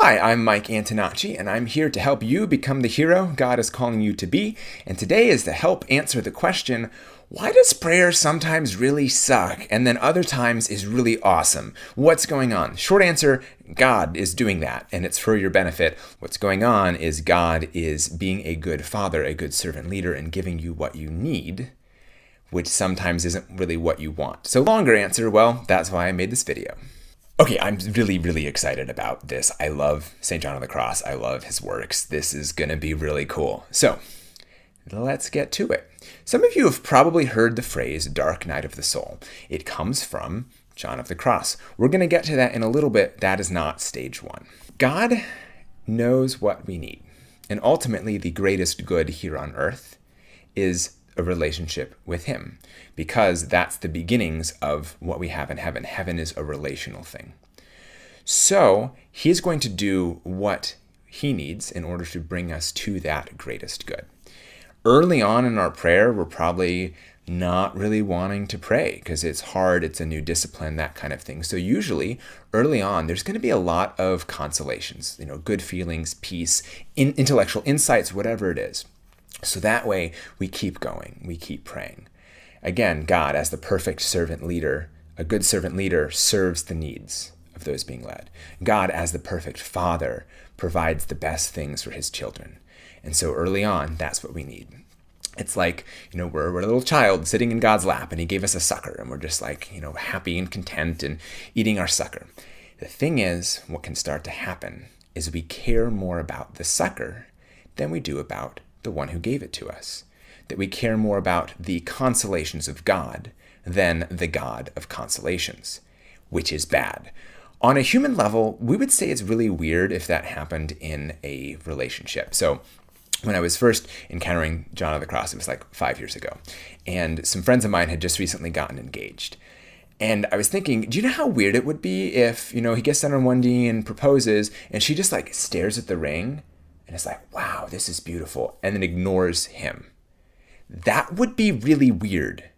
Hi, I'm Mike Antonacci, and I'm here to help you become the hero God is calling you to be. And today is to help answer the question, why does prayer sometimes really suck and then other times is really awesome? What's going on? Short answer, God is doing that, and it's for your benefit. What's going on is God is being a good father, a good servant leader, and giving you what you need, which sometimes isn't really what you want. So longer answer, well, that's why I made this video. Okay, I'm really excited about this. I love St. John of the Cross. I love his works. This is going to be really cool. So, let's get to it. Some of you have probably heard the phrase dark night of the soul. It comes from John of the Cross. We're going to get to that in a little bit. That is not stage one. God knows what we need. And ultimately, the greatest good here on earth is a relationship with him, because that's the beginnings of what we have in heaven. Heaven is a relational thing. So he's going to do what he needs in order to bring us to that greatest good. Early on in our prayer, we're probably not really wanting to pray because it's hard, it's a new discipline, that kind of thing. So usually early on, there's going to be a lot of consolations, good feelings, peace, intellectual insights, whatever it is. So that way we keep going, we keep praying. Again, God, as the perfect servant leader, a good servant leader serves the needs of those being led. God, as the perfect father, provides the best things for his children. And so early on, that's what we need. It's like, we're a little child sitting in God's lap and he gave us a sucker and we're just like, happy and content and eating our sucker. The thing is, what can start to happen is we care more about the sucker than we do about the one who gave it to us. That we care more about the consolations of God than the God of consolations, which is bad. On a human level, we would say it's really weird if that happened in a relationship. So when I was first encountering John of the Cross, it was like 5 years ago, and some friends of mine had just recently gotten engaged. And I was thinking, do you know how weird it would be if, he gets down on one knee and proposes, and she just like stares at the ring, and it's like, wow, this is beautiful, and then ignores him. That would be really weird.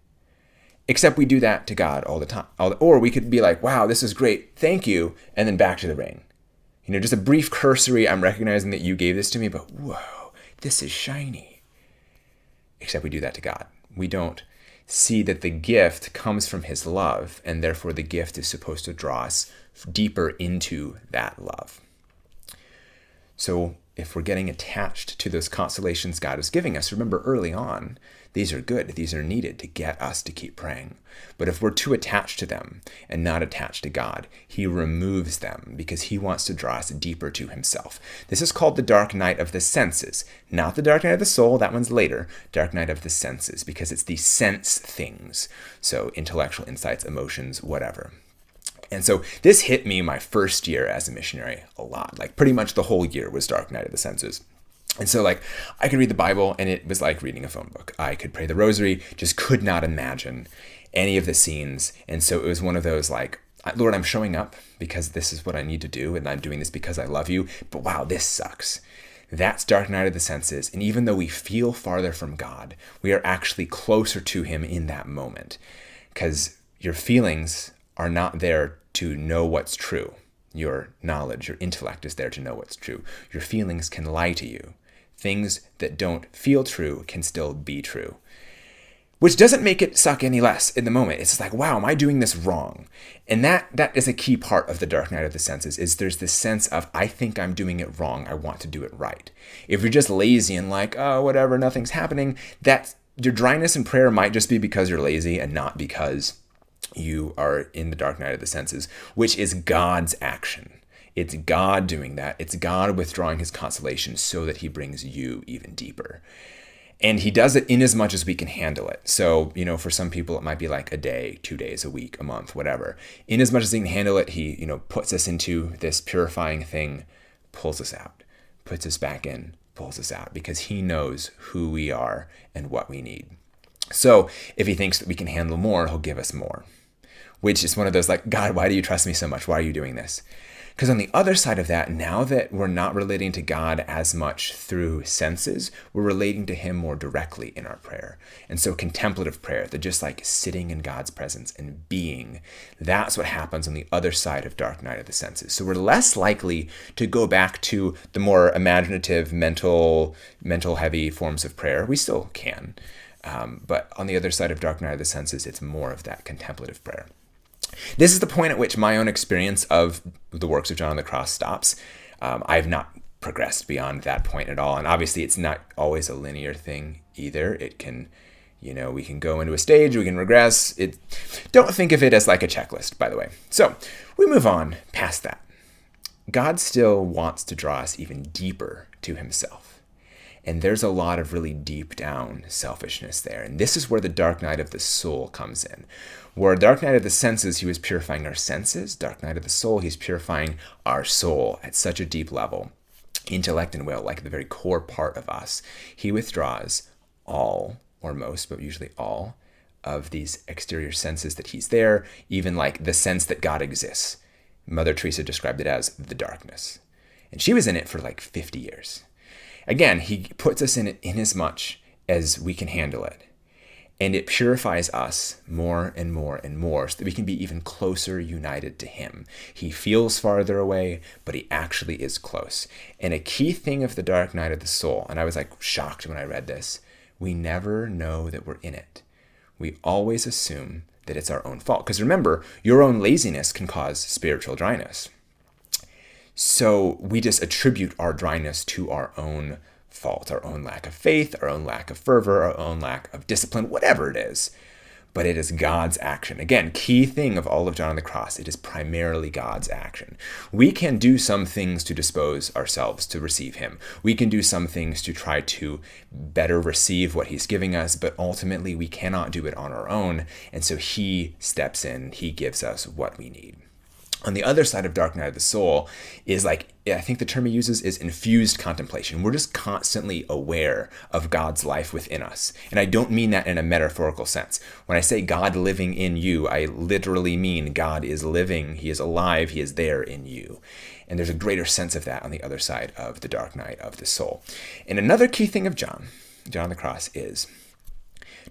Except we do that to God all the time. Or we could be like, wow, this is great, thank you, and then back to the ring. Just a brief cursory, I'm recognizing that you gave this to me, but whoa, this is shiny. Except we do that to God. We don't see that the gift comes from his love, and therefore the gift is supposed to draw us deeper into that love. So if we're getting attached to those consolations God is giving us, remember early on, these are good, these are needed to get us to keep praying. But if we're too attached to them and not attached to God, he removes them because he wants to draw us deeper to himself. This is called the dark night of the senses, not the dark night of the soul, that one's later, dark night of the senses, because it's the sense things. So intellectual insights, emotions, whatever. And so this hit me my first year as a missionary a lot. Like pretty much the whole year was dark night of the senses. And so I could read the Bible and it was like reading a phone book. I could pray the rosary, just could not imagine any of the scenes. And so it was one of those like, Lord, I'm showing up because this is what I need to do. And I'm doing this because I love you. But wow, this sucks. That's dark night of the senses. And even though we feel farther from God, we are actually closer to him in that moment because your feelings are not there to know what's true. Your knowledge, your intellect is there to know what's true. Your feelings can lie to you. Things that don't feel true can still be true. Which doesn't make it suck any less in the moment. It's like, wow, am I doing this wrong? And that is a key part of the dark night of the senses, is there's this sense of, I think I'm doing it wrong. I want to do it right. If you're just lazy and like, oh, whatever, nothing's happening, your dryness in prayer might just be because you're lazy and not because you are in the dark night of the senses, which is God's action. It's God doing that. It's God withdrawing his consolation so that he brings you even deeper. And he does it in as much as we can handle it. So, for some people, it might be like a day, 2 days, a week, a month, whatever. In as much as he can handle it, he, puts us into this purifying thing, pulls us out, puts us back in, pulls us out, because he knows who we are and what we need. So if he thinks that we can handle more, he'll give us more, which is one of those like, God, why do you trust me so much? Why are you doing this? Because on the other side of that, now that we're not relating to God as much through senses, we're relating to him more directly in our prayer. And so contemplative prayer, the just like sitting in God's presence and being, that's what happens on the other side of dark night of the senses. So we're less likely to go back to the more imaginative, mental heavy forms of prayer. We still can. But on the other side of dark night of the senses, it's more of that contemplative prayer. This is the point at which my own experience of the works of John on the Cross stops. I've not progressed beyond that point at all. And obviously, it's not always a linear thing either. It can, we can go into a stage, we can regress. Don't think of it as like a checklist, by the way. So we move on past that. God still wants to draw us even deeper to himself. And there's a lot of really deep down selfishness there. And this is where the dark night of the soul comes in. Where dark night of the senses, he was purifying our senses. Dark night of the soul, he's purifying our soul at such a deep level. Intellect and will, like the very core part of us. He withdraws all, or most, but usually all, of these exterior senses that he's there, even like the sense that God exists. Mother Teresa described it as the darkness. And she was in it for like 50 years. Again, he puts us in it in as much as we can handle it. And it purifies us more and more and more so that we can be even closer united to him. He feels farther away, but he actually is close. And a key thing of the dark night of the soul, and I was like shocked when I read this, we never know that we're in it. We always assume that it's our own fault. Because remember, your own laziness can cause spiritual dryness. So we just attribute our dryness to our own fault, our own lack of faith, our own lack of fervor, our own lack of discipline, whatever it is. But it is God's action. Again, key thing of all of John on the Cross, it is primarily God's action. We can do some things to dispose ourselves to receive him. We can do some things to try to better receive what he's giving us, but ultimately we cannot do it on our own. And so he steps in, he gives us what we need. On the other side of dark night of the soul is I think the term he uses is infused contemplation. We're just constantly aware of God's life within us. And I don't mean that in a metaphorical sense. When I say God living in you, I literally mean God is living, he is alive, he is there in you. And there's a greater sense of that on the other side of the dark night of the soul. And another key thing of John on the Cross is,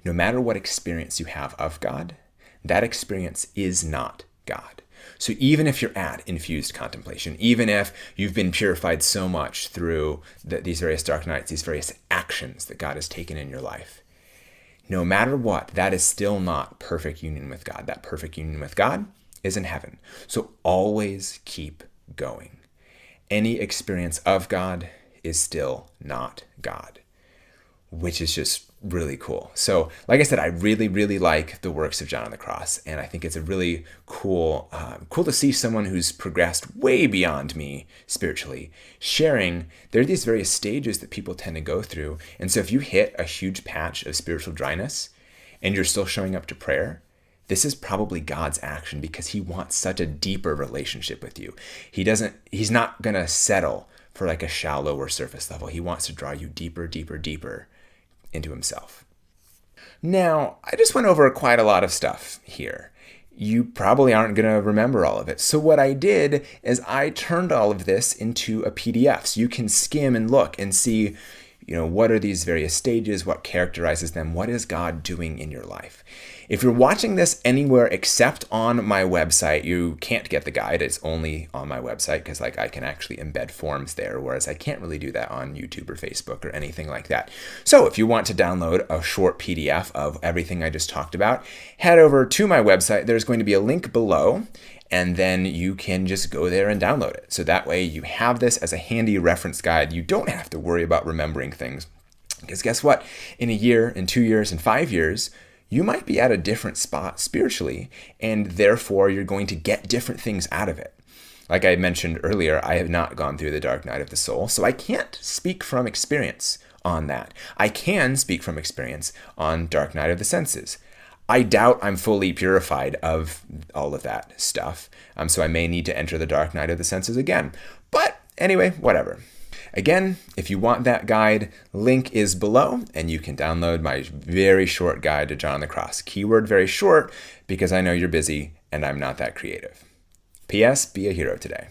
no matter what experience you have of God, that experience is not God. So even if you're at infused contemplation, even if you've been purified so much through these various dark nights, these various actions that God has taken in your life, no matter what, that is still not perfect union with God. That perfect union with God is in heaven. So always keep going. Any experience of God is still not God, which is just really cool. So like I said, I really, really like the works of John on the Cross. And I think it's a really cool to see someone who's progressed way beyond me spiritually, sharing there are these various stages that people tend to go through. And so if you hit a huge patch of spiritual dryness and you're still showing up to prayer, this is probably God's action because he wants such a deeper relationship with you. He's not going to settle for like a shallow or surface level. He wants to draw you deeper, deeper, deeper into himself. Now, I just went over quite a lot of stuff here. You probably aren't going to remember all of it. So what I did is I turned all of this into a PDF. So you can skim and look and see, what are these various stages? What characterizes them? What is God doing in your life? If you're watching this anywhere except on my website, you can't get the guide. It's only on my website because I can actually embed forms there, whereas I can't really do that on YouTube or Facebook or anything like that. So if you want to download a short PDF of everything I just talked about, head over to my website. There's going to be a link below, and then you can just go there and download it. So that way you have this as a handy reference guide. You don't have to worry about remembering things. Because guess what? In a year, in 2 years, in 5 years, you might be at a different spot spiritually, and therefore you're going to get different things out of it. Like I mentioned earlier, I have not gone through the dark night of the soul, so I can't speak from experience on that. I can speak from experience on dark night of the senses. I doubt I'm fully purified of all of that stuff, so I may need to enter the dark night of the senses again. But anyway, whatever. Again, if you want that guide, link is below, and you can download my very short guide to John on the Cross. Keyword very short, because I know you're busy and I'm not that creative. P.S. Be a hero today.